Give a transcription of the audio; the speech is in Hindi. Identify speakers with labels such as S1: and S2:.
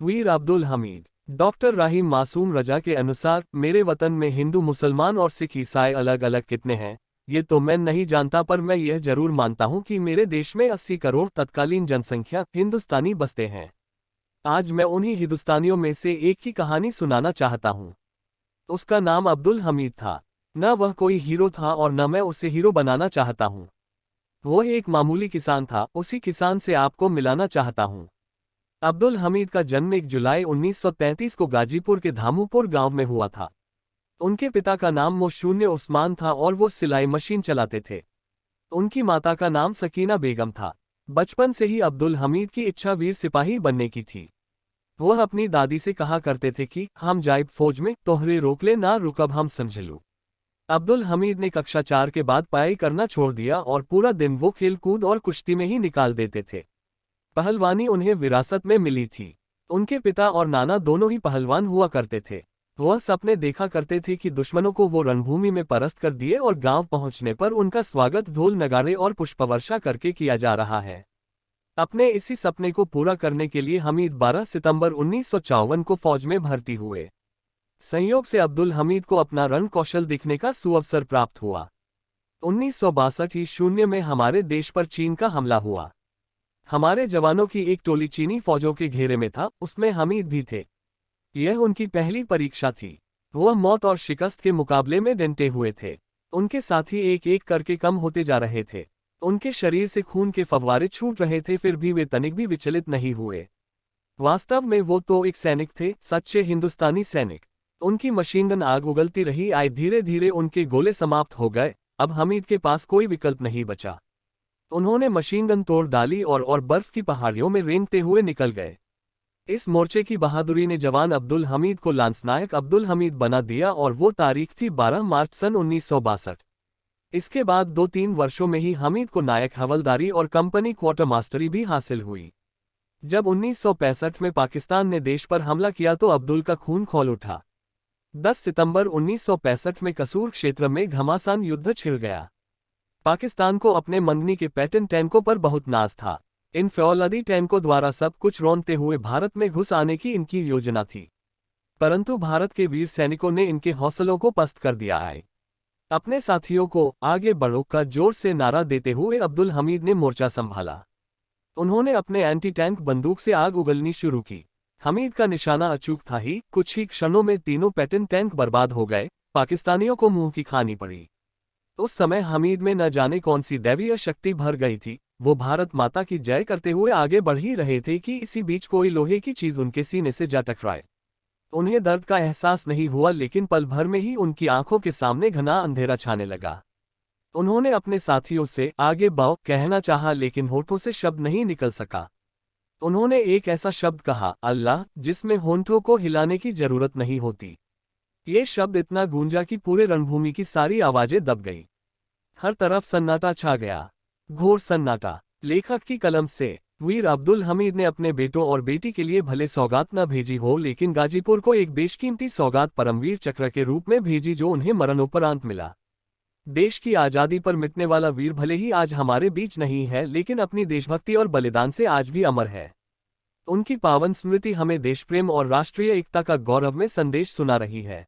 S1: वीर अब्दुल हमीद। डॉक्टर राहीम मासूम रजा के अनुसार, मेरे वतन में हिंदू, मुसलमान और सिख ईसाई अलग अलग कितने हैं ये तो मैं नहीं जानता, पर मैं यह जरूर मानता हूं कि मेरे देश में 80 करोड़ तत्कालीन जनसंख्या हिंदुस्तानी बसते हैं। आज मैं उन्हीं हिंदुस्तानियों में से एक की कहानी सुनाना चाहता हूं। उसका नाम अब्दुल हमीद था। न वह कोई हीरो था और न मैं उसे हीरो बनाना चाहता हूं। वह एक मामूली किसान था, उसी किसान से आपको मिलाना चाहता हूं। अब्दुल हमीद का जन्म 1 जुलाई 1933 को गाजीपुर के धामूपुर गांव में हुआ था। उनके पिता का नाम मोशून्य उस्मान था और वो सिलाई मशीन चलाते थे। उनकी माता का नाम सकीना बेगम था। बचपन से ही अब्दुल हमीद की इच्छा वीर सिपाही बनने की थी। वह अपनी दादी से कहा करते थे कि हम जाइब फौज में, तोहरे रोक ले ना रुकब हम समझ लू। अब्दुल हमीद ने कक्षा 4 के बाद पढ़ाई करना छोड़ दिया और पूरा दिन वो खेल कूद और कुश्ती में ही निकाल देते थे। पहलवानी उन्हें विरासत में मिली थी। उनके पिता और नाना दोनों ही पहलवान हुआ करते थे। वह सपने देखा करते थे कि दुश्मनों को वो रणभूमि में परास्त कर दिए और गांव पहुंचने पर उनका स्वागत ढोल नगाड़े और पुष्पवर्षा करके किया जा रहा है। अपने इसी सपने को पूरा करने के लिए हमीद 12 सितंबर 1954 को फौज में भर्ती हुए। संयोग से अब्दुल हमीद को अपना रण कौशल दिखने का सुअवसर प्राप्त हुआ। 1962 ईस्वी में हमारे देश पर चीन का हमला हुआ। हमारे जवानों की एक टोली चीनी फौजों के घेरे में था, उसमें हमीद भी थे। यह उनकी पहली परीक्षा थी। वह मौत और शिकस्त के मुकाबले में डटे हुए थे। उनके साथी एक एक करके कम होते जा रहे थे। उनके शरीर से खून के फव्वारे छूट रहे थे, फिर भी वे तनिक भी विचलित नहीं हुए। वास्तव में वो तो एक सैनिक थे, सच्चे हिंदुस्तानी सैनिक। उनकी मशीनगन आग उगलती रही, आए धीरे धीरे उनके गोले समाप्त हो गए। अब हमीद के पास कोई विकल्प नहीं बचा। उन्होंने मशीनगन तोड़ डाली और बर्फ की पहाड़ियों में रेंगते हुए निकल गए। इस मोर्चे की बहादुरी ने जवान अब्दुल हमीद को लांसनायक अब्दुल हमीद बना दिया और वो तारीख थी 12 मार्च सन 1962। इसके बाद 2-3 वर्षों में ही हमीद को नायक हवलदारी और कंपनी क्वार्टर मास्टरी भी हासिल हुई। जब 1965 में पाकिस्तान ने देश पर हमला किया तो अब्दुल का खून खौल उठा। 10 सितंबर 1965 में कसूर क्षेत्र में घमासान युद्ध छिड़ गया। पाकिस्तान को अपने मंगनी के पैटर्न टैंकों पर बहुत नाज था। इन फौलादी टैंकों द्वारा सब कुछ रौंदते हुए भारत में घुस आने की इनकी योजना थी, परंतु भारत के वीर सैनिकों ने इनके हौसलों को पस्त कर दिया है। अपने साथियों को आगे बढ़ो का जोर से नारा देते हुए अब्दुल हमीद ने मोर्चा संभाला। उन्होंने अपने एंटी टैंक बंदूक से आग उगलनी शुरू की। हमीद का निशाना अचूक था ही, कुछ ही क्षणों में तीनों पैटर्न टैंक बर्बाद हो गए। पाकिस्तानियों को मुंह की खानी पड़ी। उस समय हमीद में न जाने कौन सी दैवीय शक्ति भर गई थी। वो भारत माता की जय करते हुए आगे बढ़ ही रहे थे कि इसी बीच कोई लोहे की चीज उनके सीने से जा टकराए। उन्हें दर्द का एहसास नहीं हुआ, लेकिन पल भर में ही उनकी आंखों के सामने घना अंधेरा छाने लगा। उन्होंने अपने साथियों से आगे बढ़ो कहना चाहा, लेकिन होठों से शब्द नहीं निकल सका। उन्होंने एक ऐसा शब्द कहा, अल्लाह, जिसमें होंठों को हिलाने की जरूरत नहीं होती। ये शब्द इतना गूंजा कि पूरे रणभूमि की सारी आवाजें दब गई। हर तरफ सन्नाटा छा गया, घोर सन्नाटा। लेखक की कलम से। वीर अब्दुल हमीद ने अपने बेटों और बेटी के लिए भले सौगात न भेजी हो, लेकिन गाजीपुर को एक बेशकीमती सौगात परमवीर चक्र के रूप में भेजी, जो उन्हें मरणोपरांत मिला। देश की आज़ादी पर मिटने वाला वीर भले ही आज हमारे बीच नहीं है, लेकिन अपनी देशभक्ति और बलिदान से आज भी अमर है। उनकी पावन स्मृति हमें देशप्रेम और राष्ट्रीय एकता का गौरव में संदेश सुना रही है।